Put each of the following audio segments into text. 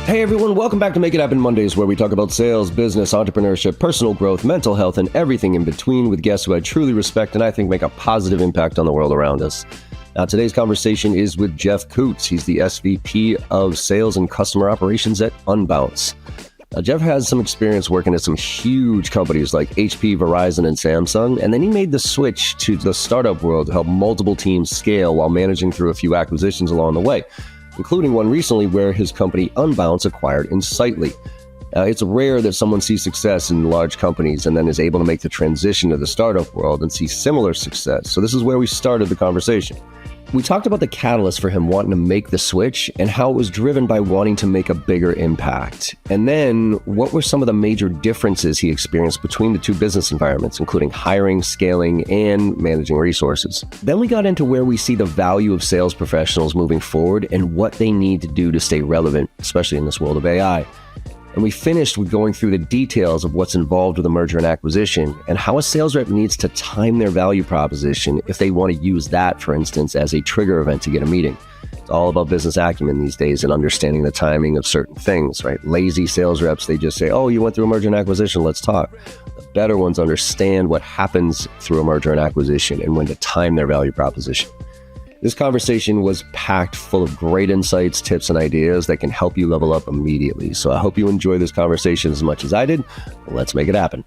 Hey everyone, welcome back to Make It Happen Mondays, where we talk about sales, business, entrepreneurship, personal growth, mental health, and everything in between with guests who I truly respect and I think make a positive impact on the world around us. Now, today's conversation is with Geoff Coutts. He's the SVP of Sales and Customer Operations at Unbounce. Now, Geoff has some experience working at some huge companies like HP, Verizon, and Samsung, and then he made the switch to the startup world to help multiple teams scale while managing through a few acquisitions along the way, including one recently where his company Unbounce acquired Insightly. It's rare that someone sees success in large companies and then is able to make the transition to the startup world and see similar success. So this is where we started the conversation. We talked about the catalyst for him wanting to make the switch and how it was driven by wanting to make a bigger impact. And then what were some of the major differences he experienced between the two business environments, including hiring, scaling, and managing resources. Then we got into where we see the value of sales professionals moving forward and what they need to do to stay relevant, especially in this world of AI. And we finished with going through the details of what's involved with a merger and acquisition and how a sales rep needs to time their value proposition if they want to use that, for instance, as a trigger event to get a meeting. It's all about business acumen these days and understanding the timing of certain things, right? Lazy sales reps, they just say, oh, you went through a merger and acquisition, let's talk. The better ones understand what happens through a merger and acquisition and when to time their value proposition. This conversation was packed full of great insights, tips, and ideas that can help you level up immediately. So I hope you enjoy this conversation as much as I did. Let's make it happen.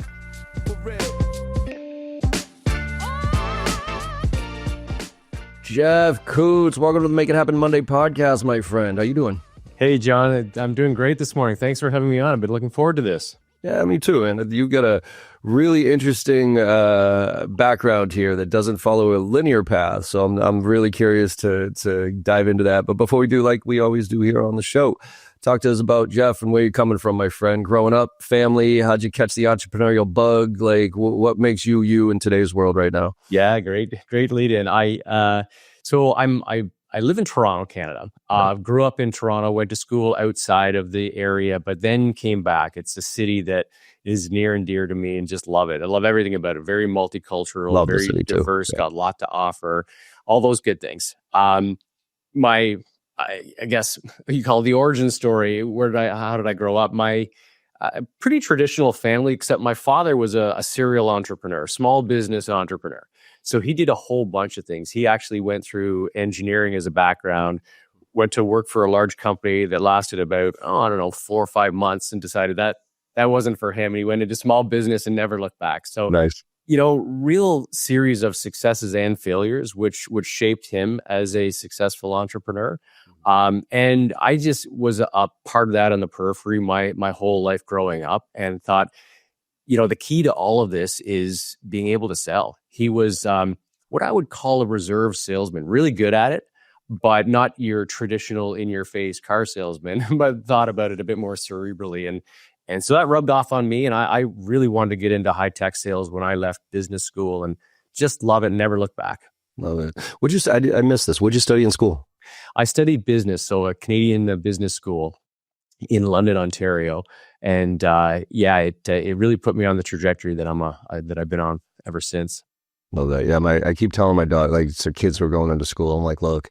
Geoff Coutts, welcome to the Make It Happen Monday podcast, my friend. How you doing? Hey, John. I'm doing great this morning. Thanks for having me on. I've been looking forward to this. Yeah, me too. And you've got a really interesting background here that doesn't follow a linear path. So I'm really curious to dive into that. But before we do, like we always do here on the show, talk to us about Geoff and where you're coming from, my friend. Growing up, family, how'd you catch the entrepreneurial bug? Like, what makes you in today's world right now? Yeah, great lead in. I live in Toronto, Canada. Grew up in Toronto, went to school outside of the area, but then came back. It's a city that is near and dear to me and just love it. I love everything about it. Very multicultural, very diverse, got a lot to offer, all those good things. I guess you call it the origin story. How did I grow up? My pretty traditional family, except my father was a serial entrepreneur, small business entrepreneur. So he did a whole bunch of things. He actually went through engineering as a background, went to work for a large company that lasted about, 4 or 5 months and decided that wasn't for him. And he went into small business and never looked back. So, nice. Real series of successes and failures, which shaped him as a successful entrepreneur. And I just was a part of that on the periphery my whole life growing up and thought, the key to all of this is being able to sell. He was what I would call a reserve salesman, really good at it, but not your traditional in-your-face car salesman, but thought about it a bit more cerebrally. And so that rubbed off on me, and I really wanted to get into high-tech sales when I left business school and just love it and never look back. Love it. I missed this. What'd you study in school? I studied business, so a Canadian business school in London, Ontario. And it really put me on the trajectory that I've been on ever since. Love that. Yeah, I keep telling my daughter, like, so kids who are going into school, I'm like, look,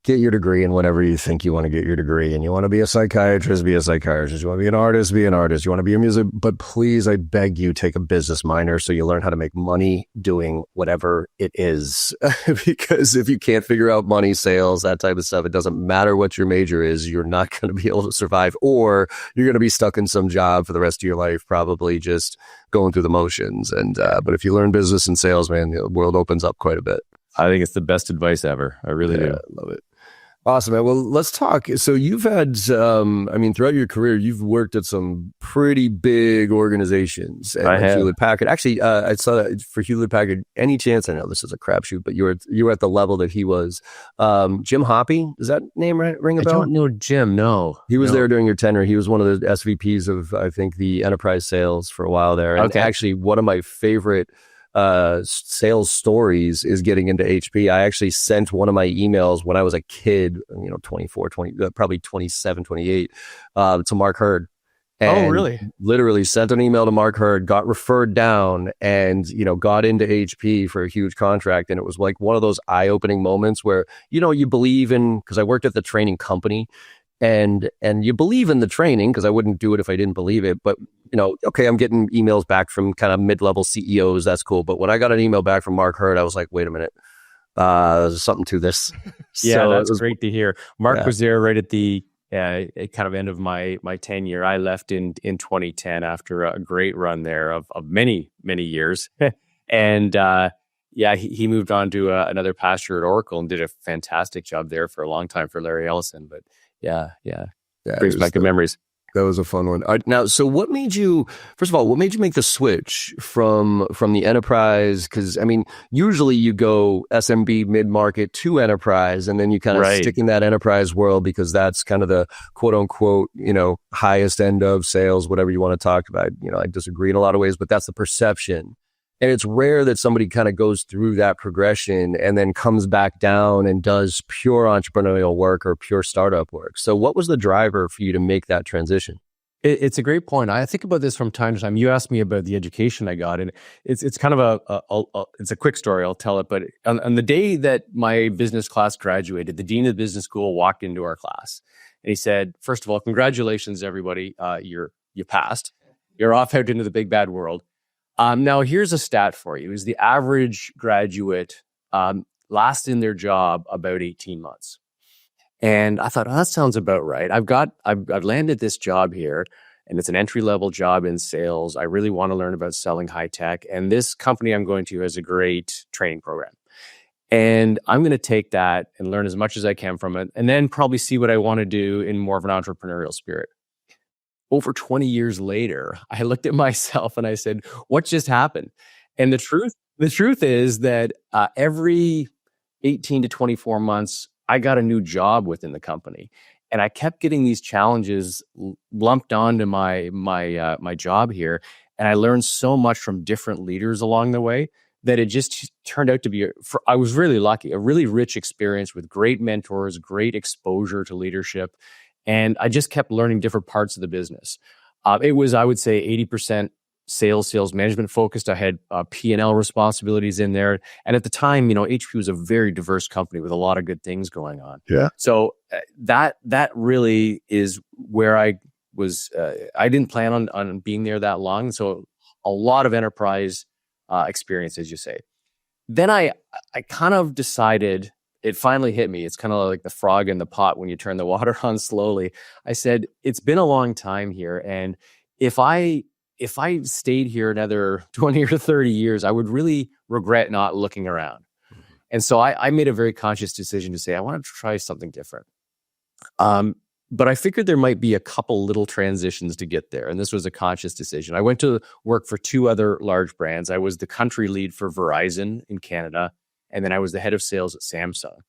get your degree in whatever you think you want to get your degree in. You want to be a psychiatrist, be a psychiatrist. You want to be an artist, be an artist. You want to be a music, but please, I beg you, take a business minor so you learn how to make money doing whatever it is. Because if you can't figure out money, sales, that type of stuff, it doesn't matter what your major is, you're not going to be able to survive, or you're going to be stuck in some job for the rest of your life, probably just going through the motions. And but if you learn business and sales, man, the world opens up quite a bit. I think it's the best advice ever. I really do. Love it. Awesome, man. Well, let's talk. So you've had, throughout your career, you've worked at some pretty big organizations. I have. Hewlett-Packard. Actually, I saw that for Hewlett-Packard. Any chance, I know this is a crapshoot, but you were at the level that he was. Jim Hoppy, does that name ring a bell? I don't know Jim, no. He was there during your tenure. He was one of the SVPs of, I think, the enterprise sales for a while there. And actually, one of my favorite sales stories is getting into HP. I actually sent one of my emails when I was a kid, 24, 20, probably 27, 28, to Mark Hurd. And really? Literally sent an email to Mark Hurd, got referred down, and got into HP for a huge contract. And it was like one of those eye-opening moments where you believe in, because I worked at the training company, and you believe in the training, because I wouldn't do it if I didn't believe it. But okay, I'm getting emails back from kind of mid-level CEOs. That's cool. But when I got an email back from Mark Hurd, I was like, wait a minute, there's something to this. Yeah, So that's great to hear. Mark Yeah. was there right at the kind of end of my tenure. I left in 2010 after a great run there of many years, and he moved on to another pasture at Oracle and did a fantastic job there for a long time for Larry Ellison. But yeah, brings back good memories. That was a fun one. Now, so what made you, first of all, what made you make the switch from the enterprise? Because, I mean, usually you go SMB mid-market to enterprise, and then you kind of stick in that enterprise world because that's kind of the quote unquote, highest end of sales, whatever you want to talk about. I disagree in a lot of ways, but that's the perception. And it's rare that somebody kind of goes through that progression and then comes back down and does pure entrepreneurial work or pure startup work. So what was the driver for you to make that transition? It's a great point. I think about this from time to time. You asked me about the education I got, and it's kind of it's a quick story. I'll tell it. But on the day that my business class graduated, the dean of the business school walked into our class, and he said, "First of all, congratulations, everybody. You passed. You're off out into the big bad world." Now, here's a stat for you: is the average graduate lasts in their job about 18 months. And I thought, that sounds about right. I've landed this job here, and it's an entry-level job in sales. I really want to learn about selling high tech, and this company I'm going to has a great training program. And I'm going to take that and learn as much as I can from it, and then probably see what I want to do in more of an entrepreneurial spirit. Over 20 years later, I looked at myself and I said, what just happened? And the truth is that every 18 to 24 months, I got a new job within the company, and I kept getting these challenges lumped onto my job here. And I learned so much from different leaders along the way that it just turned out to be, I was really lucky, a really rich experience with great mentors, great exposure to leadership. And I just kept learning different parts of the business. It was, I would say, 80% sales management focused. I had P&L responsibilities in there. And at the time, HP was a very diverse company with a lot of good things going on. Yeah. So that really is where I was. I didn't plan on being there that long. So a lot of enterprise experience, as you say. Then I kind of decided, it finally hit me. It's kind of like the frog in the pot when you turn the water on slowly. I said, it's been a long time here. And if I stayed here another 20 or 30 years, I would really regret not looking around. And so I made a very conscious decision to say, I wanted to try something different. But I figured there might be a couple little transitions to get there. And this was a conscious decision. I went to work for two other large brands. I was the country lead for Verizon in Canada, and then I was the head of sales at Samsung.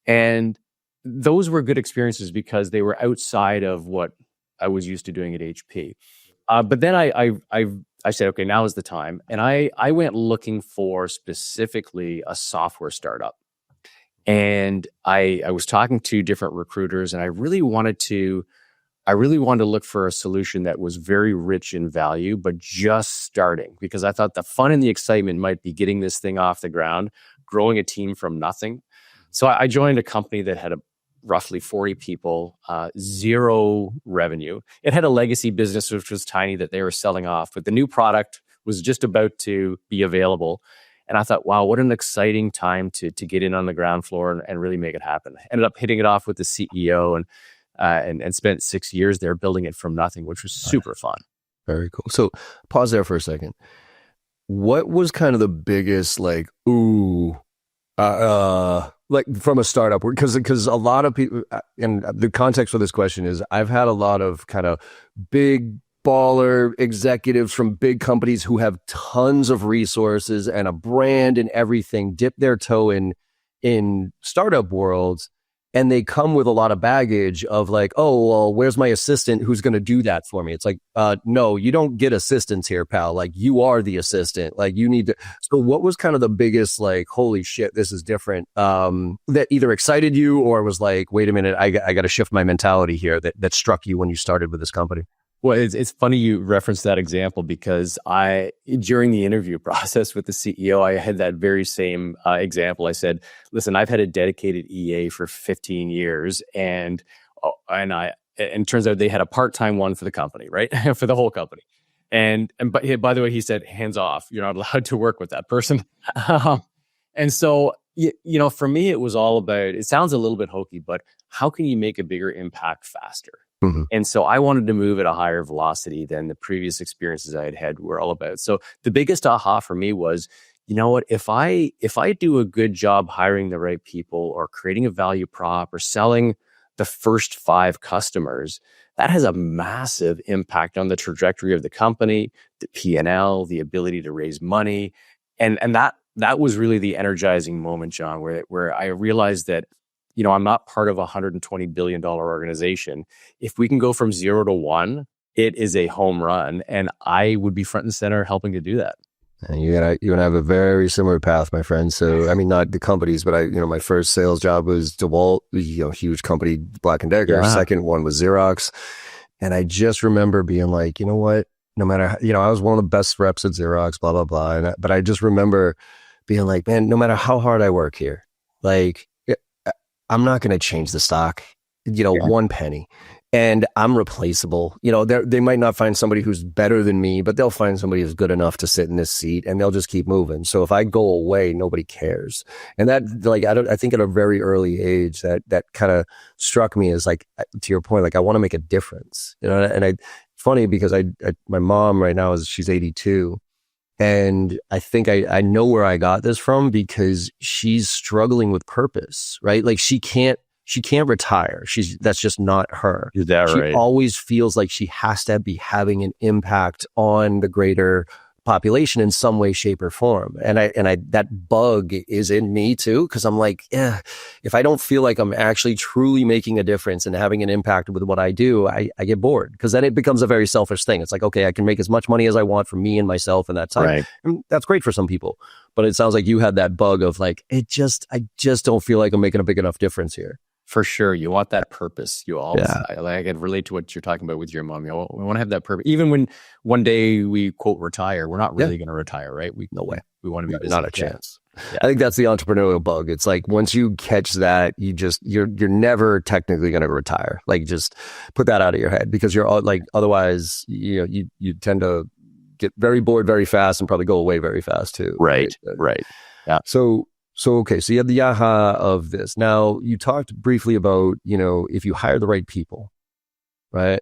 And those were good experiences because they were outside of what I was used to doing at HP. But then I said, okay, now is the time. And I went looking for specifically a software startup. And I was talking to different recruiters, and I really wanted to look for a solution that was very rich in value, but just starting, because I thought the fun and the excitement might be getting this thing off the ground, growing a team from nothing. So I joined a company that had roughly 40 people, zero revenue. It had a legacy business, which was tiny, that they were selling off, but the new product was just about to be available. And I thought, wow, what an exciting time to get in on the ground floor and really make it happen. Ended up hitting it off with the CEO and spent 6 years there building it from nothing, which was super fun. Very cool. So pause there for a second. What was kind of the biggest like from a startup? Because a lot of people, and the context for this question is, I've had a lot of kind of big baller executives from big companies who have tons of resources and a brand and everything dip their toe in startup worlds, and they come with a lot of baggage of like, oh, well, where's my assistant who's going to do that for me? It's like, no, you don't get assistants here, pal. Like, you are the assistant. Like, you need to. So what was kind of the biggest, like, holy shit, this is different, that either excited you or was like, wait a minute, I got to shift my mentality here, that struck you when you started with this company? Well, it's funny you referenced that example, because during the interview process with the CEO, I had that very same example. I said, listen, I've had a dedicated EA for 15 years, and And it turns out they had a part-time one for the company, right? For the whole company. But by the way, he said, hands off, you're not allowed to work with that person. And so, for me, it was all about, it sounds a little bit hokey, but how can you make a bigger impact faster? Mm-hmm. And so I wanted to move at a higher velocity than the previous experiences I had were all about. So the biggest aha for me was, you know what, if I do a good job hiring the right people or creating a value prop or selling the first 5 customers, that has a massive impact on the trajectory of the company, the P&L, the ability to raise money. And that was really the energizing moment, John, where I realized that, I'm not part of a $120 billion organization. If we can go from 0 to 1, it is a home run. And I would be front and center helping to do that. And you're gonna have a very similar path, my friend. So I mean, not the companies, but my first sales job was DeWalt, huge company, Black and Decker. Yeah. Second one was Xerox, and I just remember being like, you know what? No matter I was one of the best reps at Xerox, blah blah blah. But I just remember being like, man, no matter how hard I work here, like I'm not gonna change the stock, one penny. And I'm replaceable. They might not find somebody who's better than me, but they'll find somebody who's good enough to sit in this seat, and they'll just keep moving. So if I go away, nobody cares. And that, I think at a very early age, that kind of struck me as like, to your point, like I want to make a difference. And funny because my mom right now she's 82. And I think I know where I got this from because she's struggling with purpose, right? Like she can't retire. That's just not her. Is that right? She always feels like she has to be having an impact on the greater population in some way, shape, or form. And that bug is in me too, because I'm like, if I don't feel like I'm actually truly making a difference and having an impact with what I do, I get bored, because then it becomes a very selfish thing. It's like, okay, I can make as much money as I want for me and myself in that time. Right. And that's great for some people, but it sounds like you had that bug of like, I just don't feel like I'm making a big enough difference here. For sure. You want that purpose. You always, I can relate to what you're talking about with your mom. We want to have that purpose. Even when one day we quote retire, we're not really going to retire, right? No way. We want to be busy. Not a chance. Yeah. I think that's the entrepreneurial bug. It's like, once you catch that, you're never technically going to retire. Like, just put that out of your head, because you're all like, otherwise, you tend to get very bored very fast and probably go away very fast too. Right. Yeah. So, okay, so you had the aha of this. Now, you talked briefly about, if you hire the right people, right?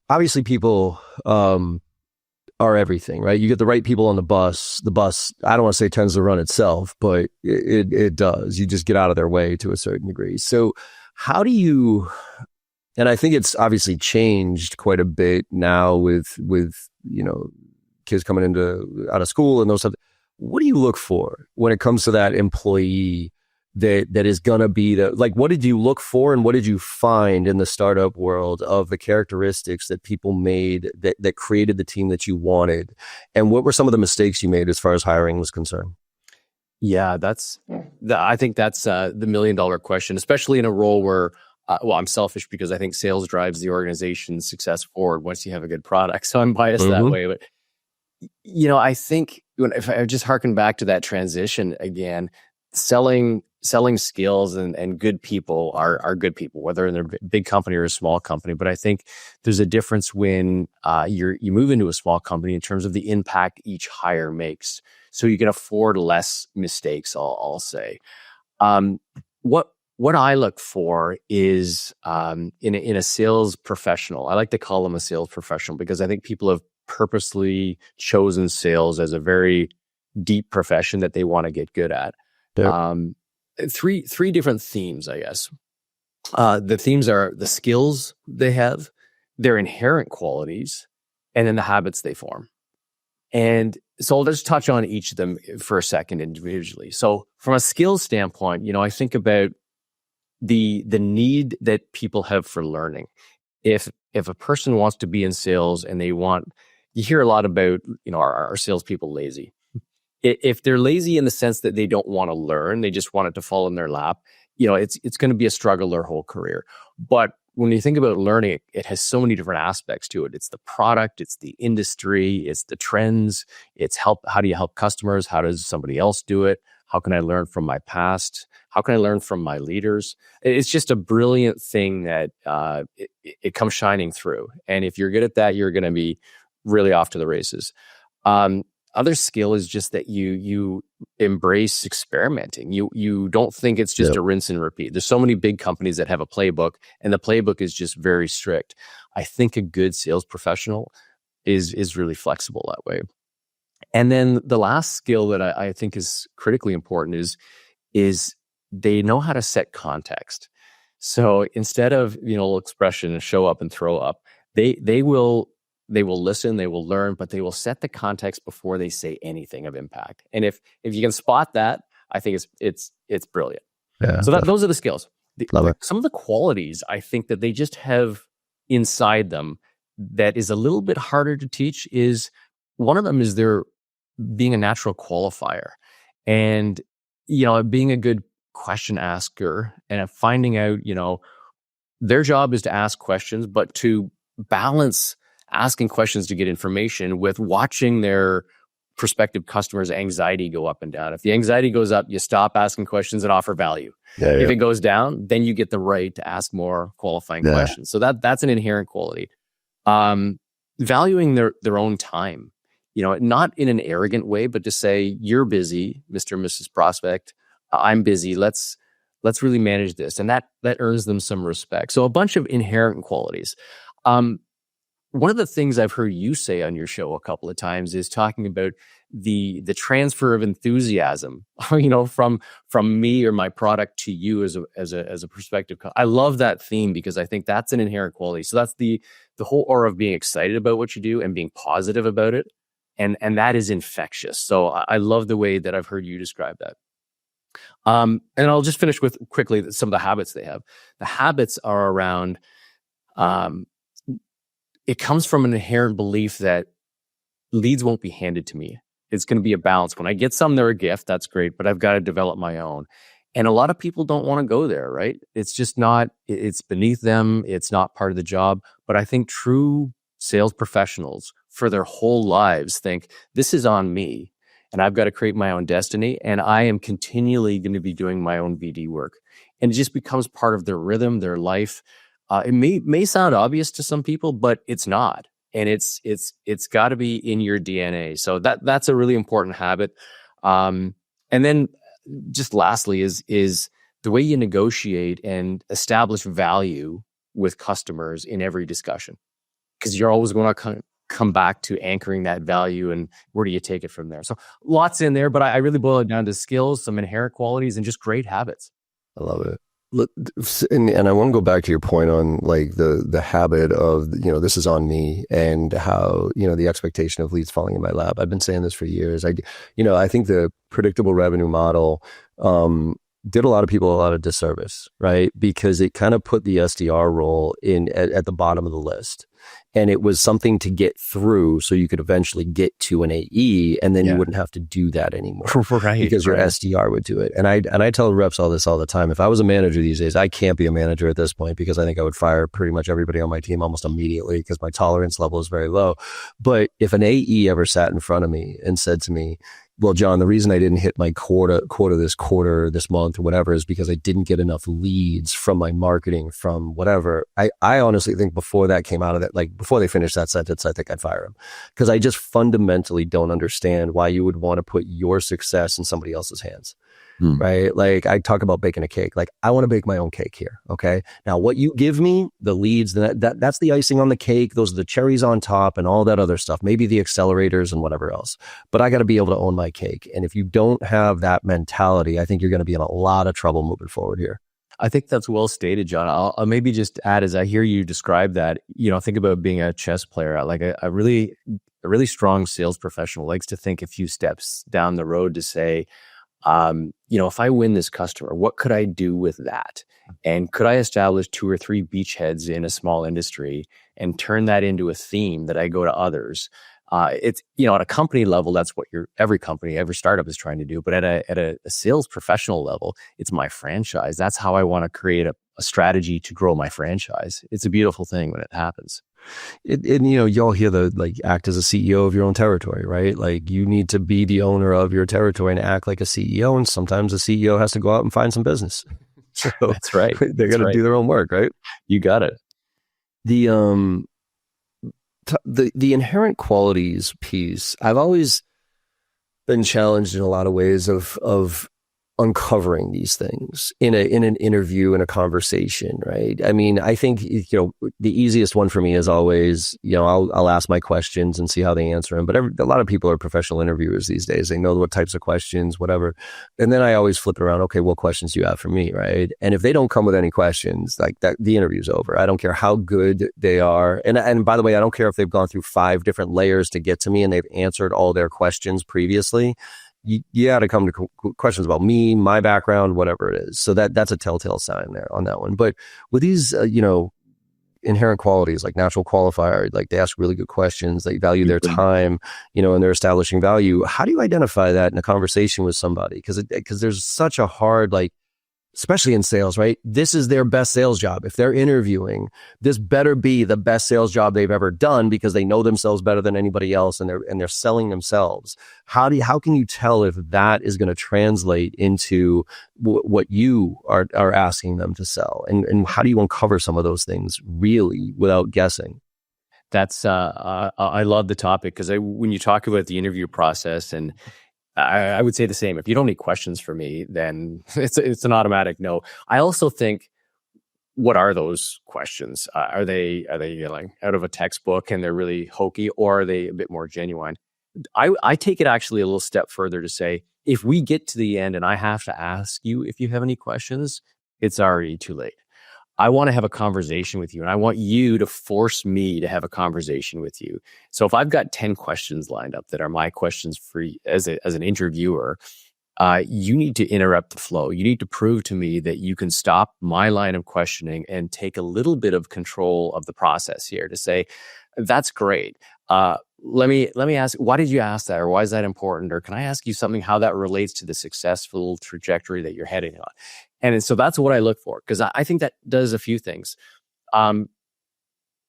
Obviously, people are everything, right? You get the right people on the bus, I don't want to say tends to run itself, but it does. You just get out of their way to a certain degree. So how do you, and I think it's obviously changed quite a bit now with kids coming out of school and those stuff. What do you look for when it comes to that employee that is going to be what did you look for, and what did you find in the startup world of the characteristics that people made that created the team that you wanted? And what were some of the mistakes you made as far as hiring was concerned? Yeah, I think that's the $1 million question, especially in a role where, I'm selfish because I think sales drives the organization's success forward once you have a good product. So I'm biased that way. But, I think if I just harken back to that transition again, selling skills and good people are good people, whether in a big company or a small company. But I think there's a difference when you move into a small company in terms of the impact each hire makes. So you can afford less mistakes, I'll say. What I look for is in a sales professional. I like to call them a sales professional because I think people have purposely chosen sales as a very deep profession that they want to get good at. Yep. Three different themes, I guess. The themes are the skills they have, their inherent qualities, and then the habits they form. And so I'll just touch on each of them for a second individually. So from a skills standpoint, I think about the need that people have for learning. If a person wants to be in sales and you hear a lot about, our salespeople lazy. If they're lazy in the sense that they don't want to learn, they just want it to fall in their lap, it's going to be a struggle their whole career. But when you think about learning, it has so many different aspects to it. It's the product, it's the industry, it's the trends, it's how do you help customers? How does somebody else do it? How can I learn from my past? How can I learn from my leaders? It's just a brilliant thing that it comes shining through. And if you're good at that, you're going to be really off to the races. Other skill is just that you embrace experimenting. You don't think it's just a rinse and repeat. There's so many big companies that have a playbook, and the playbook is just very strict. I think a good sales professional is really flexible that way. And then the last skill that I think is critically important is they know how to set context. So instead of, expression and show up and throw up, they will listen, they will learn, but they will set the context before they say anything of impact. And if you can spot that, I think it's brilliant. Yeah. So those are the skills. Love it. Some of the qualities I think that they just have inside them that is a little bit harder to teach is one of them is their being a natural qualifier and, being a good question asker and finding out, their job is to ask questions, but to balance asking questions to get information with watching their prospective customers' anxiety go up and down. If the anxiety goes up, you stop asking questions and offer value. If it goes down, then you get the right to ask more qualifying questions. So that's an inherent quality. Valuing their own time, not in an arrogant way, but to say, you're busy, Mr. and Mrs. Prospect, I'm busy. Let's really manage this. And that earns them some respect. So a bunch of inherent qualities. One of the things I've heard you say on your show a couple of times is talking about the transfer of enthusiasm, from me or my product to you as a perspective. I love that theme because I think that's an inherent quality. So that's the whole aura of being excited about what you do and being positive about it, and that is infectious. So I love the way that I've heard you describe that. And I'll just finish with quickly some of the habits they have. The habits are around. It comes from an inherent belief that leads won't be handed to me. It's going to be a balance. When I get some, they're a gift. That's great, but I've got to develop my own. And a lot of people don't want to go there, right? It's just not, it's beneath them. It's not part of the job. But I think true sales professionals for their whole lives think this is on me and I've got to create my own destiny. And I am continually going to be doing my own BD work. And it just becomes part of their rhythm, their life. It may sound obvious to some people, but it's not, and it's got to be in your DNA. So that's a really important habit. And then, just lastly, is the way you negotiate and establish value with customers in every discussion, because you're always going to come back to anchoring that value and where do you take it from there. So lots in there, but I really boil it down to skills, some inherent qualities, and just great habits. I love it. And I want to go back to your point on like the habit of, this is on me, and how, the expectation of leads falling in my lap. I've been saying this for years. I think the predictable revenue model did a lot of people a lot of disservice, right? Because it kind of put the SDR role at the bottom of the list. And it was something to get through so you could eventually get to an AE, and then you wouldn't have to do that anymore. Right. Because your SDR would do it. And I tell reps all this all the time. If I was a manager these days, I can't be a manager at this point because I think I would fire pretty much everybody on my team almost immediately because my tolerance level is very low. But if an AE ever sat in front of me and said to me, well, John, the reason I didn't hit my quota this month or whatever is because I didn't get enough leads from my marketing, from whatever. I honestly think before that came out of that, like before they finished that sentence, I think I'd fire him, because I just fundamentally don't understand why you would want to put your success in somebody else's hands. Right? Like I talk about baking a cake. Like I want to bake my own cake here. Okay. Now what you give me, the leads, that's the icing on the cake. Those are the cherries on top and all that other stuff. Maybe the accelerators and whatever else. But I got to be able to own my cake. And if you don't have that mentality, I think you're going to be in a lot of trouble moving forward here. I think that's well stated, John. I'll maybe just add, as I hear you describe that, think about being a chess player. Like a really strong sales professional likes to think a few steps down the road to say, if I win this customer, what could I do with that? And could I establish 2 or 3 beachheads in a small industry and turn that into a theme that I go to others? It's, at a company level, that's what every company, every startup is trying to do. But at a sales professional level, it's my franchise. That's how I want to create a strategy to grow my franchise. It's a beautiful thing when it happens. And y'all hear the like act as a CEO of your own territory, right? Like you need to be the owner of your territory and act like a CEO. And sometimes the CEO has to go out and find some business. So That's right. they're going to do their own work, right? You got it. The the inherent qualities piece, I've always been challenged in a lot of ways of uncovering these things in an interview, in a conversation, right? I mean, I think the easiest one for me is always I'll ask my questions and see how they answer them. But a lot of people are professional interviewers these days. They know what types of questions, whatever. And then I always flip it around. Okay, what questions do you have for me, right? And if they don't come with any questions, like that, the interview's over. I don't care how good they are. And by the way, I don't care if they've gone through 5 different layers to get to me and they've answered all their questions previously. You got to come to questions about me, my background, whatever it is. So that's a telltale sign there on that one. But with these, inherent qualities like natural qualifier, like they ask really good questions, they value their time, and they're establishing value. How do you identify that in a conversation with somebody? Because there's such a hard, like, especially in sales, right? This is their best sales job. If they're interviewing, this better be the best sales job they've ever done because they know themselves better than anybody else and they're selling themselves. How can you tell if that is going to translate into what you are asking them to sell? And how do you uncover some of those things really without guessing? That's I love the topic because when you talk about the interview process, and I would say the same. If you don't have any questions for me, then it's an automatic no. I also think, what are those questions? Are they like out of a textbook and they're really hokey, or are they a bit more genuine? I take it actually a little step further to say, if we get to the end and I have to ask you if you have any questions, it's already too late. I want to have a conversation with you, and I want you to force me to have a conversation with you. So if I've got 10 questions lined up that are my questions for you as an interviewer, you need to interrupt the flow. You need to prove to me that you can stop my line of questioning and take a little bit of control of the process here to say, that's great. Let me ask, why did you ask that? Or why is that important? Or can I ask you something, how that relates to the successful trajectory that you're heading on? And so that's what I look for, because I think that does a few things. And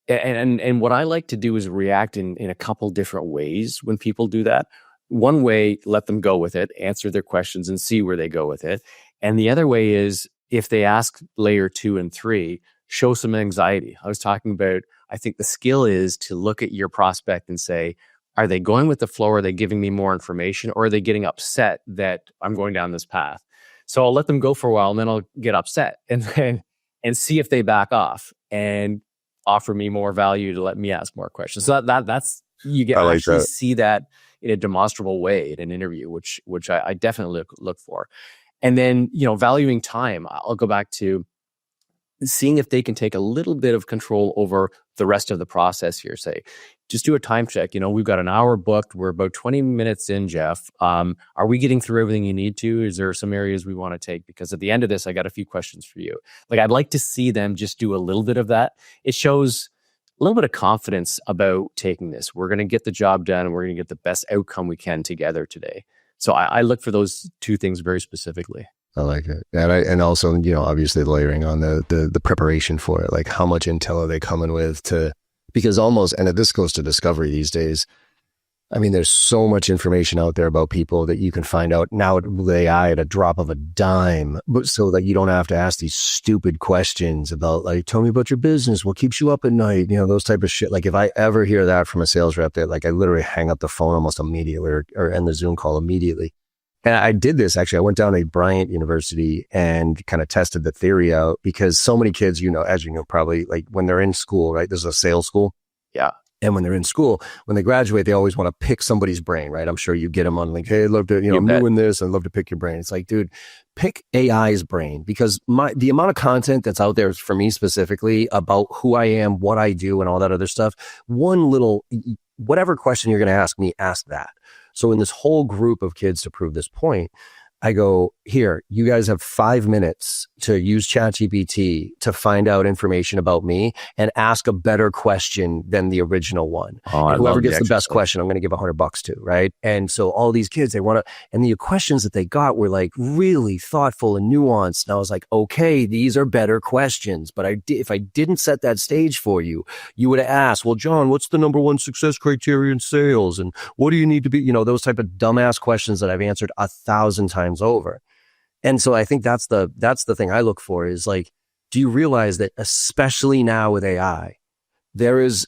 what I like to do is react in a couple different ways when people do that. One way, let them go with it, answer their questions and see where they go with it. And the other way is, if they ask layer 2 and 3, show some anxiety. I was talking about, I think the skill is to look at your prospect and say, are they going with the flow? Are they giving me more information? Or are they getting upset that I'm going down this path? So I'll let them go for a while, and then I'll get upset and see if they back off and offer me more value to let me ask more questions. So that's you get like actually that. See that in a demonstrable way in an interview, which I definitely look for. And then, valuing time, I'll go back to seeing if they can take a little bit of control over the rest of the process here. Say, just do a time check. We've got an hour booked. We're about 20 minutes in, Geoff. Are we getting through everything you need to? Is there some areas we want to take? Because at the end of this, I got a few questions for you. Like, I'd like to see them just do a little bit of that. It shows a little bit of confidence about taking this. We're going to get the job done, and we're going to get the best outcome we can together today. So I look for those two things very specifically. I like it. And also, obviously layering on the preparation for it, like how much intel are they coming with because almost, and this goes to discovery these days. I mean, there's so much information out there about people that you can find out now with AI at a drop of a dime, but so that you don't have to ask these stupid questions about, like, tell me about your business, what keeps you up at night, those type of shit. Like, if I ever hear that from a sales rep, that, like, I literally hang up the phone almost immediately or end the Zoom call immediately. And I did this, actually. I went down to Bryant University and kind of tested the theory out, because so many kids, as you know, probably, like, when they're in school, right? This is a sales school. Yeah. And when they're in school, when they graduate, they always want to pick somebody's brain, right? I'm sure you get them on, like, hey, I'd love to, I'm doing this. I'd love to pick your brain. It's like, dude, pick AI's brain, because the amount of content that's out there for me specifically about who I am, what I do, and all that other stuff, whatever question you're going to ask me, ask that. So in this whole group of kids, to prove this point, I go, here, you guys have 5 minutes to use ChatGPT to find out information about me and ask a better question than the original one. Oh, and I whoever love gets the best exercise. question, I'm going to give $100 to, right? And so all these kids, they want to, and the questions that they got were like really thoughtful and nuanced. And I was like, okay, these are better questions. But if I didn't set that stage for you, you would have asked, well, John, what's the number one success criteria in sales? And what do you need to be, those type of dumbass questions that I've answered 1,000 times over. And so I think that's the thing I look for is like, do you realize that especially now with AI, there is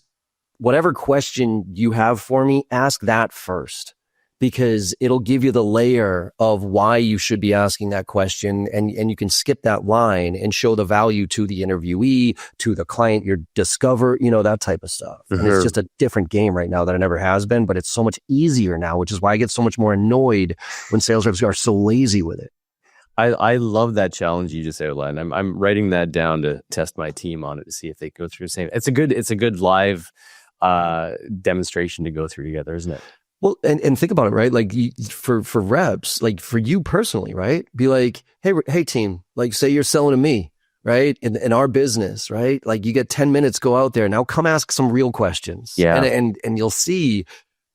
whatever question you have for me, ask that first, because it'll give you the layer of why you should be asking that question. And you can skip that line and show the value to the interviewee, to the client you discover, that type of stuff. And it's just a different game right now than it ever has been, but it's so much easier now, which is why I get so much more annoyed when sales reps are so lazy with it. I love that challenge you just outlined. I'm writing that down to test my team on it to see if they go through the same. It's a good live demonstration to go through together, isn't it? Well, and think about it, right? Like for reps, like for you personally, right? Be like, hey team, like say you're selling to me, right? In our business, right? Like you get 10 minutes, go out there. Now come ask some real questions. Yeah. And you'll see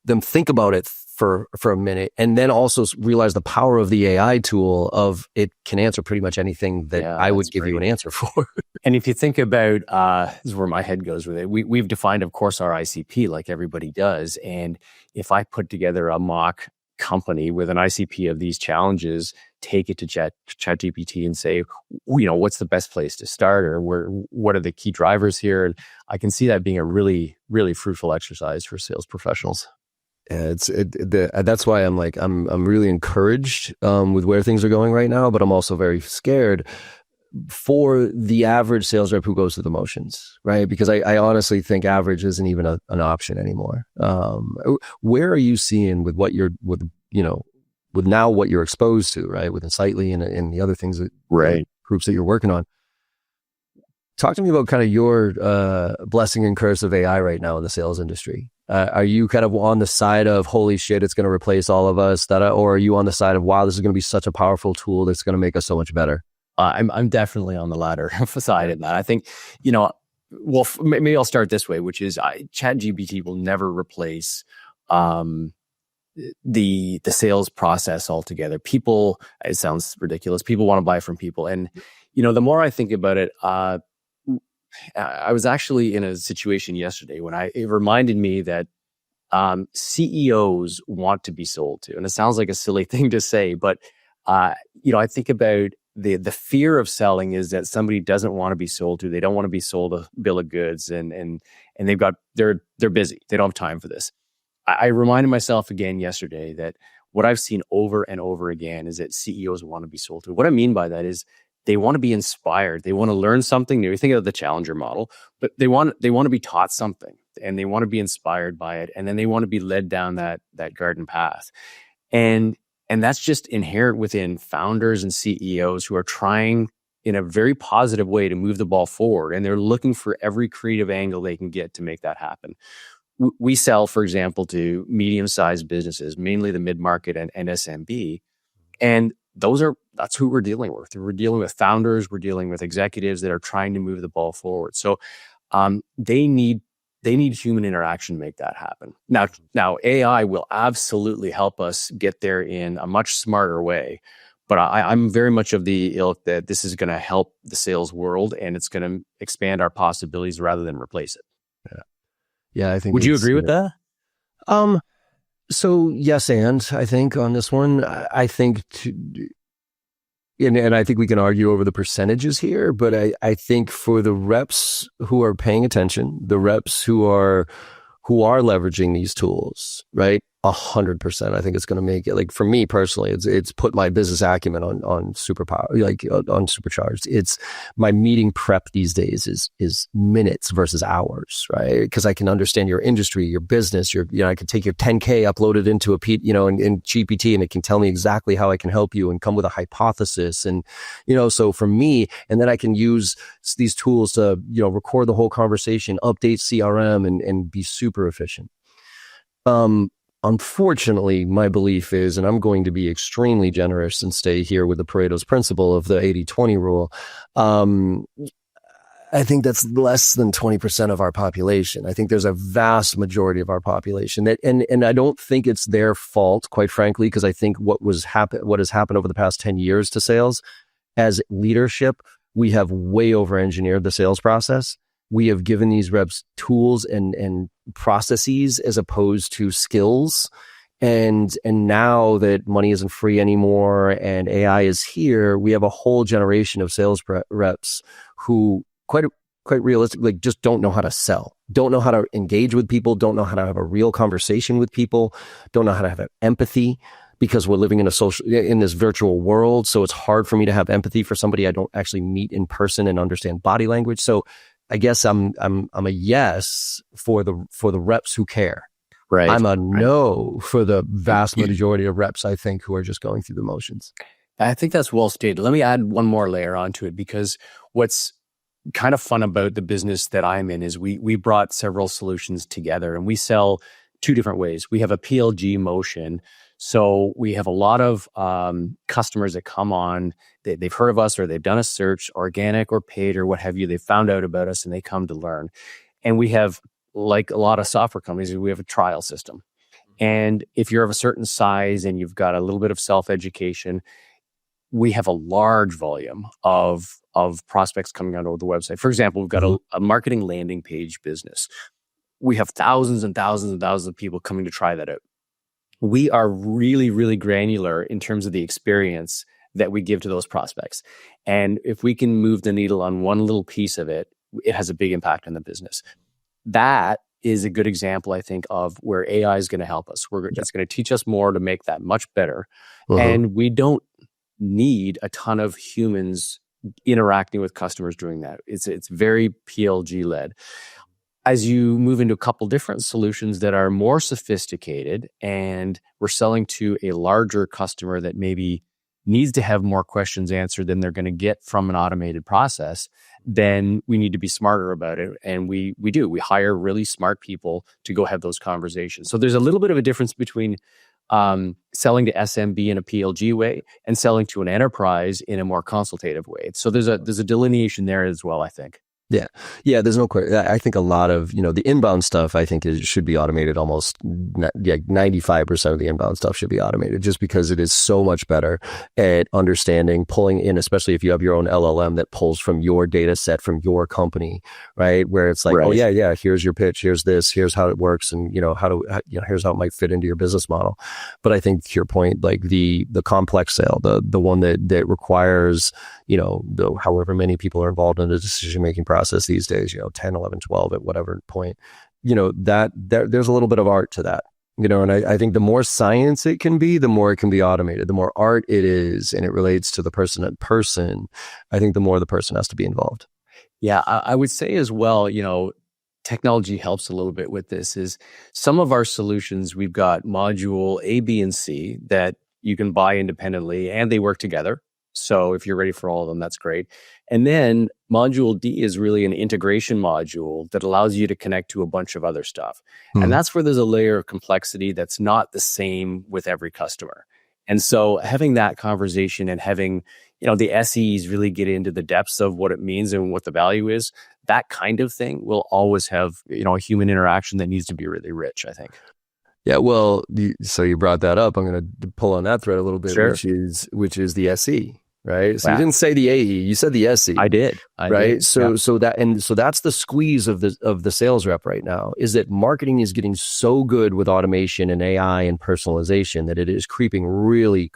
them think about it for a minute, and then also realize the power of the AI tool of it can answer pretty much anything that I would give you an answer for. And if you think about, this is where my head goes with it. We've defined, of course, our ICP like everybody does. And if I put together a mock company with an ICP of these challenges, take it to ChatGPT and say, what's the best place to start, or what are the key drivers here? And I can see that being a really, really fruitful exercise for sales professionals. Yeah, that's why I'm like, I'm really encouraged with where things are going right now, but I'm also very scared for the average sales rep who goes through the motions, right? Because I honestly think average isn't even an option anymore. Where are you seeing with what you're with now what you're exposed to, right? With Insightly and the other things that groups that you're working on. Talk to me about kind of your blessing and curse of AI right now in the sales industry. Are you kind of on the side of, holy shit, it's going to replace all of us, or are you on the side of, wow, this is going to be such a powerful tool that's going to make us so much better? I'm definitely on the latter side of that. I think, maybe I'll start this way, which is ChatGPT will never replace the sales process altogether. People, it sounds ridiculous, people want to buy from people. And, the more I think about it, I was actually in a situation yesterday when it reminded me that CEOs want to be sold to. And it sounds like a silly thing to say, but I think about the fear of selling is that somebody doesn't want to be sold to. They don't want to be sold a bill of goods, and they're busy. They don't have time for this. I reminded myself again yesterday that what I've seen over and over again is that CEOs want to be sold to. What I mean by that is they want to be inspired. They want to learn something new. You think of the challenger model, but they want to be taught something, and they want to be inspired by it, and then they want to be led down that garden path. And that's just inherent within founders and CEOs who are trying in a very positive way to move the ball forward, and they're looking for every creative angle they can get to make that happen. We sell, for example, to medium-sized businesses, mainly the mid-market and SMB, and that's who we're dealing with. We're dealing with founders, we're dealing with executives that are trying to move the ball forward. So they need human interaction to make that happen. Now AI will absolutely help us get there in a much smarter way. But I'm very much of the ilk that this is going to help the sales world, and it's going to expand our possibilities rather than replace it. Yeah, I think. Would you agree with that? So yes, and I think on this one, I think, and I think we can argue over the percentages here, but I think for the reps who are paying attention, the reps who are leveraging these tools, right? 100%. I think it's going to make it, like, for me personally, it's put my business acumen on superpower, like on supercharged. It's my meeting prep these days is minutes versus hours, right? Because I can understand your industry, your business, I can take your 10K, upload it into in GPT, and it can tell me exactly how I can help you and come with a hypothesis. And, so for me, and then I can use these tools to, record the whole conversation, update CRM, and be super efficient. Unfortunately, my belief is, and I'm going to be extremely generous and stay here with the Pareto's principle of the 80-20 rule. I think that's less than 20% of our population. I think there's a vast majority of our population that, and I don't think it's their fault, quite frankly, because I think what has happened over the past 10 years to sales as leadership, we have way over engineered the sales process. We have given these reps tools and processes as opposed to skills. And now that money isn't free anymore and AI is here, we have a whole generation of sales reps who quite realistically just don't know how to sell, don't know how to engage with people, don't know how to have a real conversation with people, don't know how to have empathy, because we're living in this virtual world. So it's hard for me to have empathy for somebody I don't actually meet in person and understand body language. So I guess I'm a yes for the reps who care. Right. I'm a no for the vast majority of reps, I think, who are just going through the motions. I think that's well stated. Let me add one more layer onto it, because what's kind of fun about the business that I'm in is we brought several solutions together, and we sell two different ways. We have a PLG motion. So we have a lot of customers that come on, they've heard of us or they've done a search, organic or paid or what have you. They found out about us and they come to learn. And we have, like a lot of software companies, we have a trial system. And if you're of a certain size and you've got a little bit of self-education, we have a large volume of prospects coming onto the website. For example, we've got a marketing landing page business. We have thousands and thousands and thousands of people coming to try that out. We are really, really granular in terms of the experience that we give to those prospects. And if we can move the needle on one little piece of it, it has a big impact on the business. That is a good example, I think, of where AI is going to help us. It's going to teach us more to make that much better. And we don't need a ton of humans interacting with customers doing that. It's very PLG led. As you move into a couple different solutions that are more sophisticated and we're selling to a larger customer that maybe needs to have more questions answered than they're going to get from an automated process, then we need to be smarter about it. And we hire really smart people to go have those conversations. So there's a little bit of a difference between selling to SMB in a PLG way and selling to an enterprise in a more consultative way. So there's a delineation there as well, I think. Yeah. There's no question. I think a lot of, the inbound stuff, I think it should be automated. Almost 95% of the inbound stuff should be automated, just because it is so much better at understanding, pulling in, especially if you have your own LLM that pulls from your data set from your company, right? Where it's like, oh yeah, here's your pitch, here's this, here's how it works, and here's how it might fit into your business model. But I think to your point, like the complex sale, the one that requires, however many people are involved in the decision-making process these days, 10, 11, 12 at whatever point, there's a little bit of art to that, and I think the more science it can be, the more it can be automated. The more art it is, and it relates to the person at person, I think the more the person has to be involved. Yeah, I would say as well, technology helps a little bit with this. Is some of our solutions, we've got module A, B, and C that you can buy independently, and they work together. So if you're ready for all of them, that's great. And then module D is really an integration module that allows you to connect to a bunch of other stuff. And that's where there's a layer of complexity that's not the same with every customer. And so having that conversation and having, the SEs really get into the depths of what it means and what the value is, that kind of thing will always have, a human interaction that needs to be really rich, I think. Yeah, well, so you brought that up. I'm going to pull on that thread a little bit, sure. which is the SE, right? So you didn't say the AE, you said the SE. I did. Right. So that's the squeeze of the sales rep right now, is that marketing is getting so good with automation and AI and personalization that it is creeping really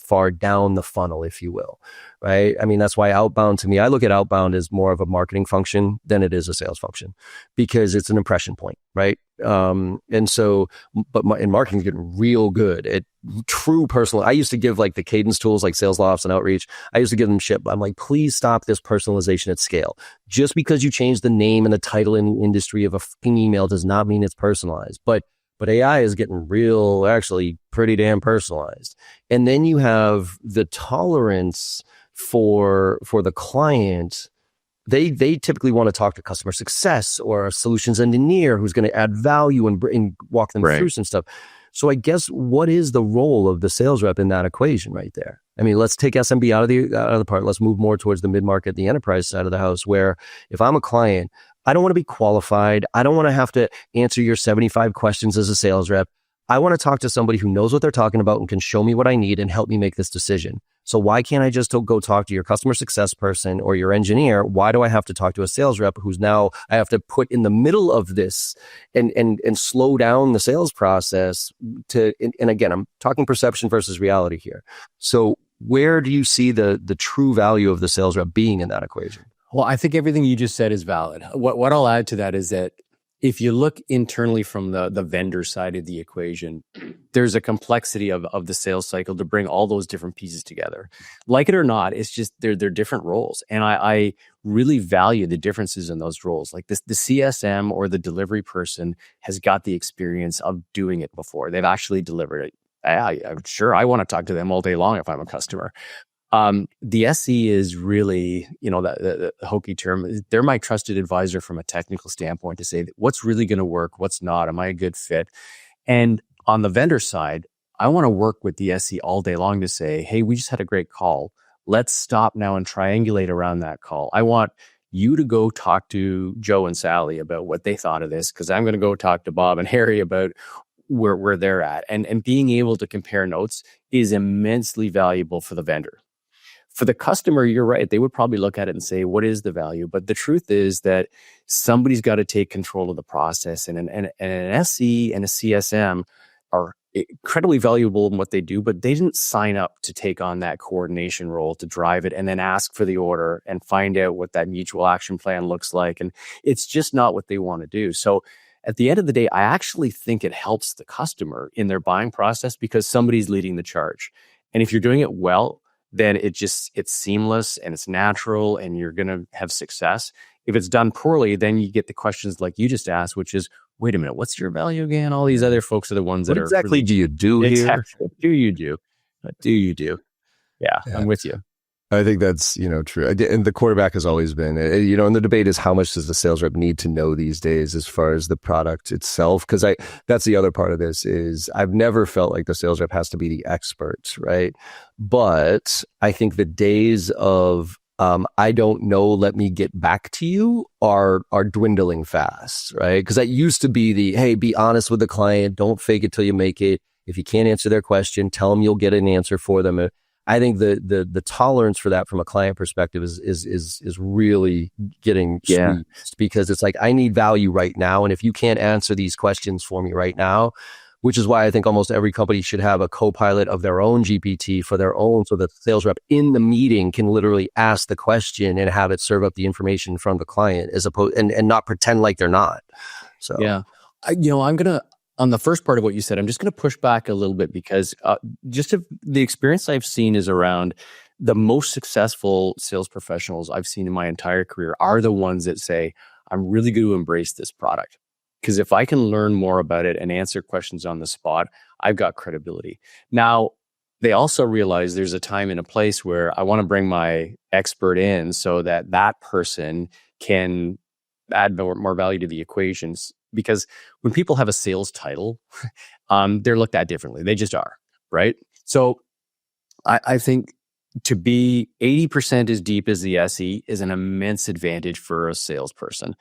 far down the funnel, if you will. Right. I mean, that's why outbound, to me, I look at outbound as more of a marketing function than it is a sales function, because it's an impression point. Right. And so, but in marketing is getting real good at true personal. I used to give like the cadence tools like Sales Lofts and Outreach. I used to give them shit. I'm like, please stop this personalization at scale. Just because you change the name and the title in the industry of a fucking email does not mean it's personalized. But AI is getting actually pretty damn personalized. And then you have the tolerance for the client. They typically want to talk to customer success or a solutions engineer who's going to add value and walk them through some stuff. So I guess what is the role of the sales rep in that equation right there? I mean, let's take SMB out of the part. Let's move more towards the mid-market, the enterprise side of the house, where if I'm a client, I don't want to be qualified. I don't want to have to answer your 75 questions as a sales rep. I want to talk to somebody who knows what they're talking about and can show me what I need and help me make this decision. So why can't I just go talk to your customer success person or your engineer? Why do I have to talk to a sales rep who's now I have to put in the middle of this and slow down the sales process and again, I'm talking perception versus reality here. So where do you see the true value of the sales rep being in that equation? Well, I think everything you just said is valid. What I'll add to that is that if you look internally from the vendor side of the equation, there's a complexity of the sales cycle to bring all those different pieces together. Like it or not, it's just they're different roles. And I really value the differences in those roles. Like the CSM or the delivery person has got the experience of doing it before. They've actually delivered it. I'm sure I want to talk to them all day long if I'm a customer. The SE is really, the hokey term. They're my trusted advisor from a technical standpoint to say what's really going to work, what's not, am I a good fit? And on the vendor side, I want to work with the SE all day long to say, hey, we just had a great call. Let's stop now and triangulate around that call. I want you to go talk to Joe and Sally about what they thought of this, because I'm going to go talk to Bob and Harry about where they're at. And being able to compare notes is immensely valuable for the vendor. For the customer, you're right. They would probably look at it and say, what is the value? But the truth is that somebody's got to take control of the process. And an SE and a CSM are incredibly valuable in what they do, but they didn't sign up to take on that coordination role to drive it and then ask for the order and find out what that mutual action plan looks like. And it's just not what they want to do. So at the end of the day, I actually think it helps the customer in their buying process because somebody's leading the charge. And if you're doing it well, then it's seamless and it's natural and you're going to have success. If it's done poorly, then you get the questions like you just asked, which is, wait a minute, what's your value again? All these other folks are the ones that what exactly do you do here? Exactly. What do you do? What do you do? Yeah, I'm with you. I think that's, true. And the quarterback has always been, and the debate is how much does the sales rep need to know these days as far as the product itself? Because that's the other part of this is I've never felt like the sales rep has to be the expert, right? But I think the days of, I don't know, let me get back to you are dwindling fast, right? Because that used to be hey, be honest with the client. Don't fake it till you make it. If you can't answer their question, tell them you'll get an answer for them. I think the tolerance for that from a client perspective is really getting squeezed because it's like, I need value right now. And if you can't answer these questions for me right now, which is why I think almost every company should have a co-pilot of their own GPT for their own, so that the sales rep in the meeting can literally ask the question and have it serve up the information from the client as opposed and not pretend like they're not. So, yeah, I'm going to, on the first part of what you said, I'm just going to push back a little bit because the experience I've seen is around the most successful sales professionals I've seen in my entire career are the ones that say, I'm really going to embrace this product. Because if I can learn more about it and answer questions on the spot, I've got credibility. Now, they also realize there's a time and a place where I want to bring my expert in so that that person can add more value to the equations. Because when people have a sales title, they're looked at differently. They just are, right? So I think to be 80% as deep as the SE is an immense advantage for a salesperson.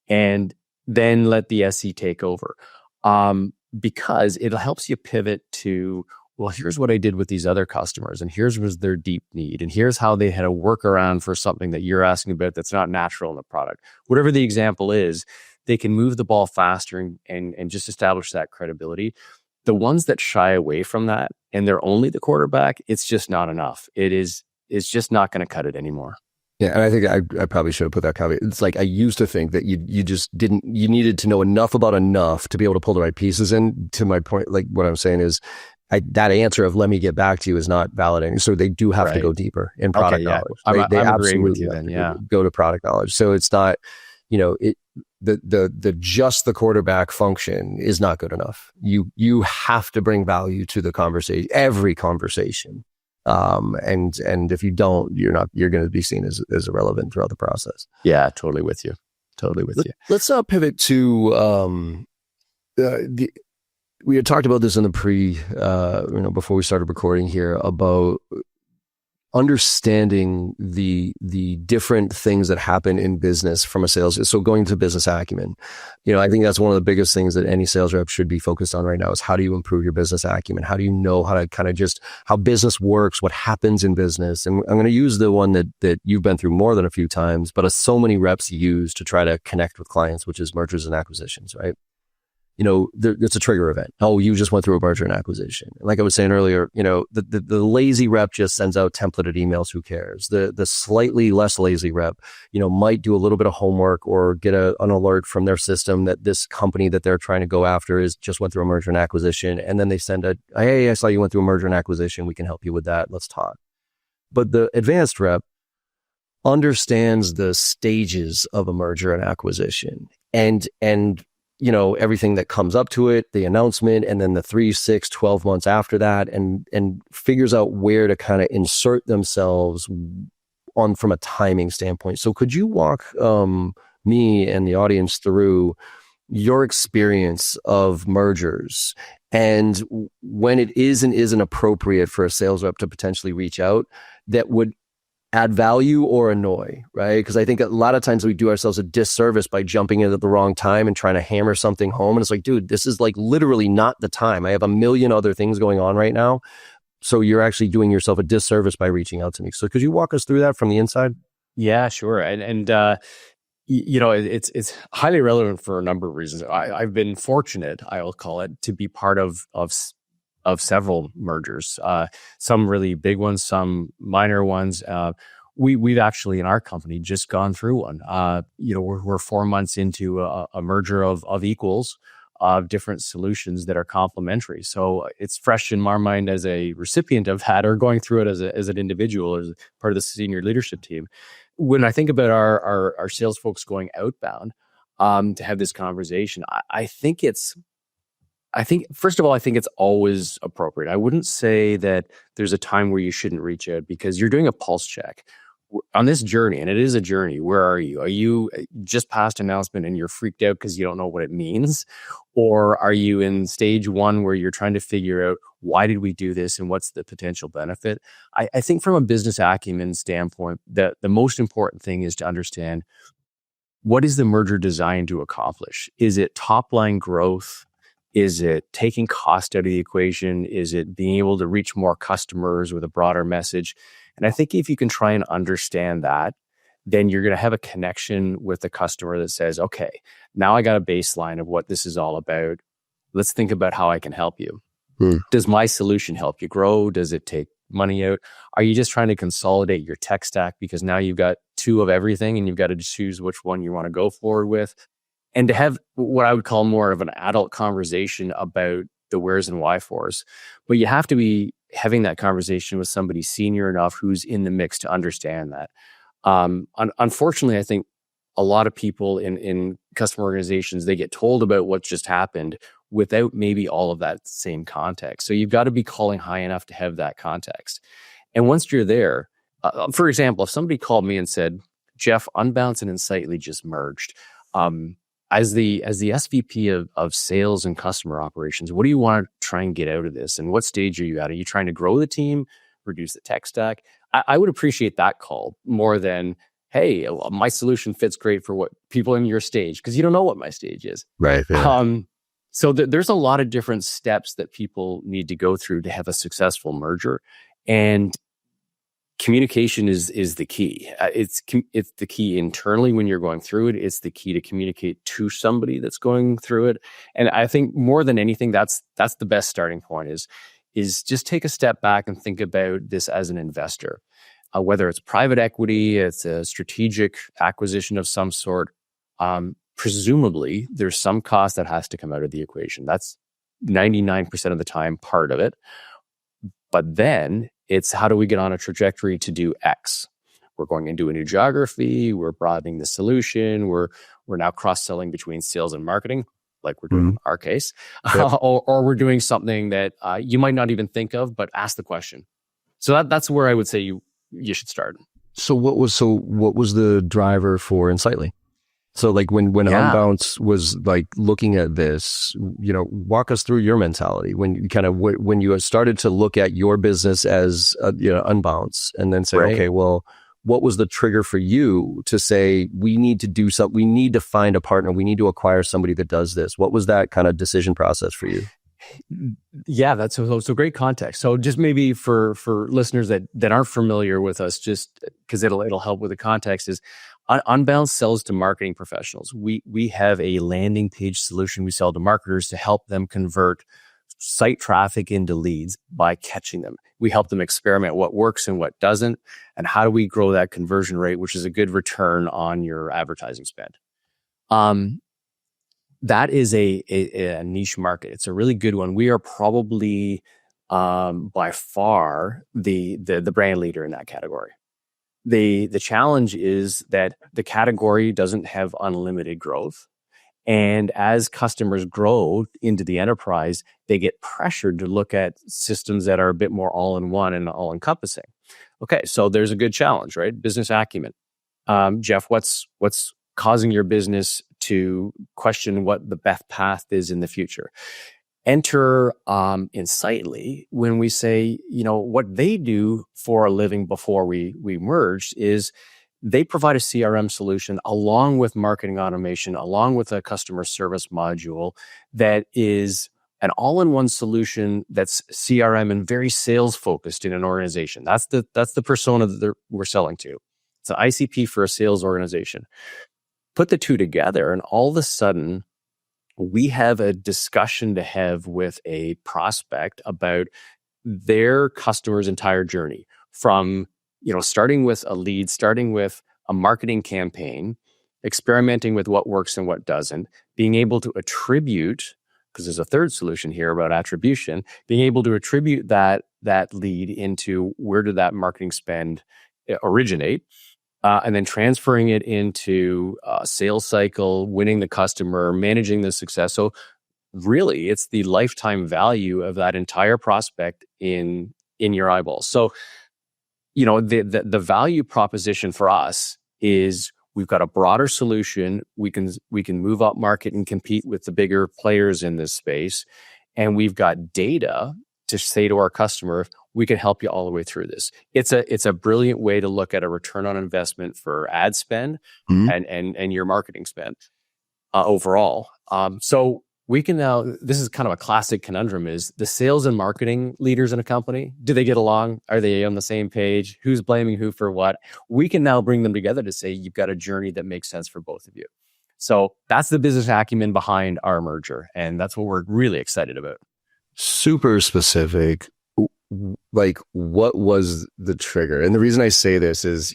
And then let the SE take over because it helps you pivot to, well, here's what I did with these other customers and here's was their deep need and here's how they had a workaround for something that you're asking about that's not natural in the product. Whatever the example is, they can move the ball faster and just establish that credibility. The ones that shy away from that and they're only the quarterback, it's just not enough. It's just not going to cut it anymore. Yeah, and I think I probably should have put that caveat. It's like I used to think that you needed to know enough about enough to be able to pull the right pieces in. To my point, like what I'm saying is that answer of let me get back to you is not validating. So they do have to go deeper in product knowledge. They I'm agreeing with you then, go to product knowledge. So it's not, the just the quarterback function is not good enough. You have to bring value to the conversation, every conversation. And if you don't, you're going to be seen as irrelevant throughout the process. Yeah, totally with you. Let's pivot to we had talked about this in the before we started recording here, about understanding the different things that happen in business from a sales. So going to business acumen, I think that's one of the biggest things that any sales rep should be focused on right now is how do you improve your business acumen? How do you know how to kind of just how business works, what happens in business? And I'm going to use the one that you've been through more than a few times, but so many reps use to try to connect with clients, which is mergers and acquisitions, right? It's a trigger event. Oh, you just went through a merger and acquisition. Like I was saying earlier, the lazy rep just sends out templated emails. Who cares? The slightly less lazy rep, might do a little bit of homework or get an alert from their system that this company that they're trying to go after just went through a merger and acquisition. And then they send hey, I saw you went through a merger and acquisition. We can help you with that. Let's talk. But the advanced rep understands the stages of a merger and acquisition and everything that comes up to it, the announcement, and then the 3, 6, 12 months after that, and figures out where to kind of insert themselves on from a timing standpoint. So could you walk me and the audience through your experience of mergers and when it is and isn't appropriate for a sales rep to potentially reach out that would add value or annoy, right? Because I think a lot of times we do ourselves a disservice by jumping in at the wrong time and trying to hammer something home. And it's like, dude, this is like literally not the time. I have a million other things going on right now. So you're actually doing yourself a disservice by reaching out to me. So could you walk us through that from the inside? Yeah, sure. And it's highly relevant for a number of reasons. I've been fortunate, I will call it, to be part of several mergers, some really big ones, some minor ones. We've actually in our company just gone through one. We're 4 months into a merger of equals of different solutions that are complementary. So it's fresh in my mind as a recipient of that, or going through it as an individual, as part of the senior leadership team. When I think about our sales folks going outbound to have this conversation, I think first of all, I think it's always appropriate. I wouldn't say that there's a time where you shouldn't reach out, because you're doing a pulse check on this journey, and it is a journey. Where are you? Are you just past announcement and you're freaked out because you don't know what it means? Or are you in stage 1 where you're trying to figure out, why did we do this and what's the potential benefit? I think from a business acumen standpoint, the most important thing is to understand, what is the merger designed to accomplish? Is it top line growth? Is it taking cost out of the equation? Is it being able to reach more customers with a broader message? And I think if you can try and understand that, then you're going to have a connection with the customer that says, okay, now I got a baseline of what this is all about. Let's think about how I can help you. Does my solution help you grow? Does it take money out? Are you just trying to consolidate your tech stack because now you've got 2 of everything and you've got to choose which one you want to go forward with? And to have what I would call more of an adult conversation about the where's and why fors. But you have to be having that conversation with somebody senior enough who's in the mix to understand that. Unfortunately, I think a lot of people in customer organizations, they get told about what just happened without maybe all of that same context. So you've got to be calling high enough to have that context. And once you're there, for example, if somebody called me and said, Geoff, Unbounce and Insightly just merged. As the SVP of sales and customer operations, what do you want to try and get out of this? And what stage are you at? Are you trying to grow the team, reduce the tech stack? I would appreciate that call more than, hey, well, my solution fits great for what people in your stage, because you don't know what my stage is. Right. Yeah. So there's a lot of different steps that people need to go through to have a successful merger. And communication is the key. It's the key internally when you're going through it. It's the key to communicate to somebody that's going through it. And I think more than anything, that's the best starting point is just take a step back and think about this as an investor. Whether it's private equity, it's a strategic acquisition of some sort, presumably there's some cost that has to come out of the equation. That's 99% of the time part of it. But then it's, how do we get on a trajectory to do X? We're going into a new geography. We're broadening the solution. We're now cross-selling between sales and marketing, like we're doing in our case. Yep. Or we're doing something that you might not even think of, but ask the question. So that's where I would say you should start. So what was the driver for Insightly? So like when Yeah. Unbounce was like looking at this, walk us through your mentality when you when you started to look at your business as Unbounce, and then say, Right. okay, well, what was the trigger for you to say we need to do something? We need to find a partner. We need to acquire somebody that does this. What was that kind of decision process for you? Yeah, that's so great context. So just maybe for listeners that aren't familiar with us, just because it'll help with the context, is Unbound sells to marketing professionals. We have a landing page solution we sell to marketers to help them convert site traffic into leads by catching them. We help them experiment what works and what doesn't, and how do we grow that conversion rate, which is a good return on your advertising spend. That is a niche market. It's a really good one. We are probably by far the brand leader in that category. The challenge is that the category doesn't have unlimited growth. And as customers grow into the enterprise, they get pressured to look at systems that are a bit more all-in-one and all-encompassing. Okay, so there's a good challenge, right? Business acumen. Geoff, what's causing your business to question what the best path is in the future? Enter Insightly when we say, what they do for a living before we merged is they provide a CRM solution along with marketing automation, along with a customer service module that is an all-in-one solution that's CRM and very sales focused in an organization. That's the persona that we're selling to. It's an ICP for a sales organization. Put the two together, and all of a sudden, we have a discussion to have with a prospect about their customer's entire journey from, starting with a lead, starting with a marketing campaign, experimenting with what works and what doesn't, being able to attribute, because there's a third solution here about attribution, being able to attribute that lead into where did that marketing spend originate, and then transferring it into a sales cycle, winning the customer, managing the success. So really, it's the lifetime value of that entire prospect in your eyeballs. So, the value proposition for us is we've got a broader solution. We can move up market and compete with the bigger players in this space, and we've got data to say to our customer, we can help you all the way through this. It's a brilliant way to look at a return on investment for ad spend and your marketing spend overall. So we can now, this is kind of a classic conundrum, is the sales and marketing leaders in a company, do they get along? Are they on the same page? Who's blaming who for what? We can now bring them together to say, you've got a journey that makes sense for both of you. So that's the business acumen behind our merger. And that's what we're really excited about. Super specific. Like, what was the trigger? And the reason I say this is,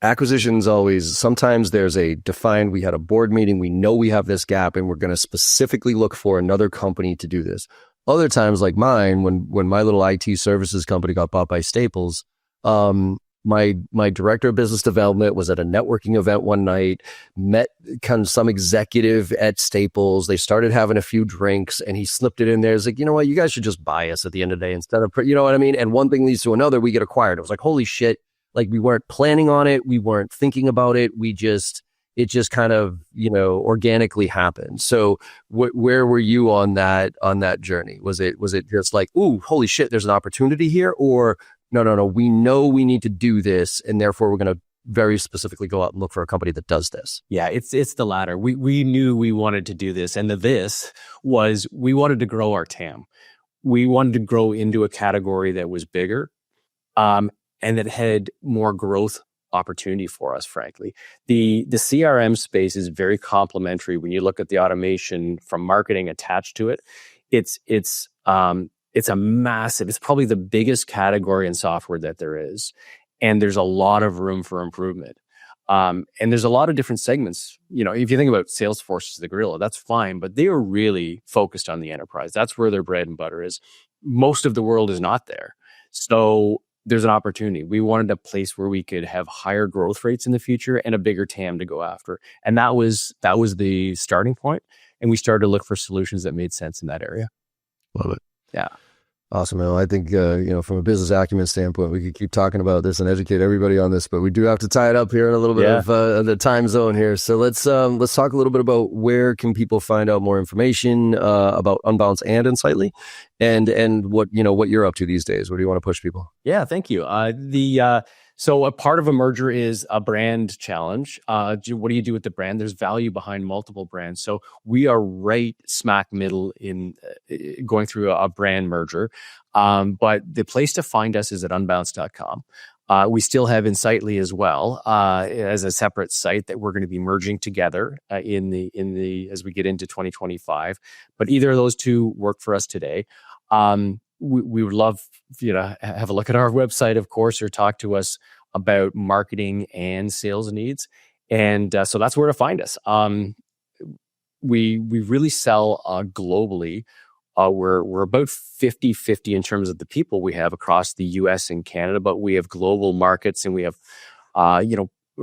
acquisitions always, sometimes there's a defined, we had a board meeting, we know we have this gap and we're going to specifically look for another company to do this. Other times, like mine, when my little IT services company got bought by Staples, my director of business development was at a networking event one night, met kind of some executive at Staples. They started having a few drinks and he slipped it in there. It's like, you know what, you guys should just buy us at the end of the day instead of, you know what I mean? And one thing leads to another, we get acquired. It was like, holy shit. Like, we weren't planning on it. We weren't thinking about it. It just kind of, organically happened. So where were you on that journey? Was it just like, ooh, holy shit, there's an opportunity here? Or no, we know we need to do this, and therefore we're going to very specifically go out and look for a company that does this? Yeah, it's the latter. We knew we wanted to do this, and this was we wanted to grow our TAM. We wanted to grow into a category that was bigger, and that had more growth opportunity for us, frankly. The CRM space is very complementary when you look at the automation from marketing attached to it. It's a massive, it's probably the biggest category in software that there is. And there's a lot of room for improvement. And there's a lot of different segments. If you think about Salesforce as the gorilla, that's fine, but they are really focused on the enterprise. That's where their bread and butter is. Most of the world is not there. So there's an opportunity. We wanted a place where we could have higher growth rates in the future and a bigger TAM to go after. And that was the starting point. And we started to look for solutions that made sense in that area. Love it. Yeah. Awesome, man. I think, from a business acumen standpoint, we could keep talking about this and educate everybody on this, but we do have to tie it up here in a little bit of the time zone here. So let's talk a little bit about where can people find out more information about Unbounce and Insightly, and what you're up to these days. What do you want to push people? Yeah, thank you. So a part of a merger is a brand challenge. What do you do with the brand? There's value behind multiple brands. So we are right smack middle in going through a brand merger. But the place to find us is at unbounce.com. We still have Insightly as well as a separate site that we're going to be merging together in the as we get into 2025. But either of those two work for us today. We would love have a look at our website, of course, or talk to us about marketing and sales needs. And so that's where to find us. We really sell globally. We're about 50-50 in terms of the people we have across the US and Canada, but we have global markets, and we have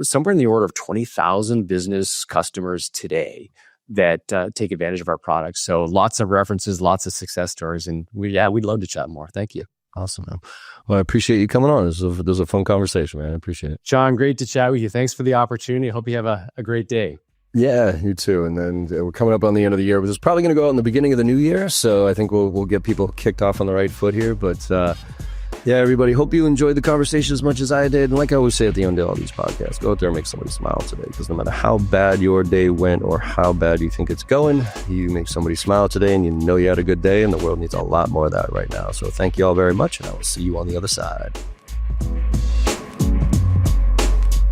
somewhere in the order of 20,000 business customers today that take advantage of our products. So lots of references, lots of success stories, and we'd love to chat more. Thank you. Awesome, man. Well, I appreciate you coming on. This was a fun conversation, man. I appreciate it. John, great to chat with you. Thanks for the opportunity. I hope you have a great day. Yeah, you too. And then we're coming up on the end of the year, but it's probably going to go out in the beginning of the new year. So I think we'll get people kicked off on the right foot here. But yeah, everybody, hope you enjoyed the conversation as much as I did. And like I always say at the end of all these podcasts, go out there and make somebody smile today. Because no matter how bad your day went or how bad you think it's going, you make somebody smile today and you know you had a good day, and the world needs a lot more of that right now. So thank you all very much, and I will see you on the other side.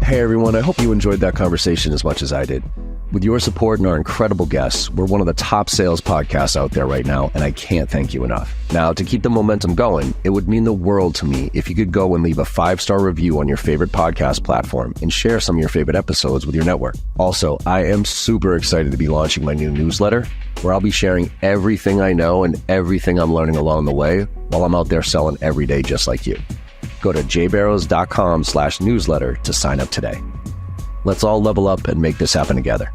Hey everyone, I hope you enjoyed that conversation as much as I did. With your support and our incredible guests, we're one of the top sales podcasts out there right now, and I can't thank you enough. Now, to keep the momentum going, it would mean the world to me if you could go and leave a 5-star review on your favorite podcast platform and share some of your favorite episodes with your network. Also, I am super excited to be launching my new newsletter, where I'll be sharing everything I know and everything I'm learning along the way while I'm out there selling every day just like you. Go to jbarrows.com/newsletter to sign up today. Let's all level up and make this happen together.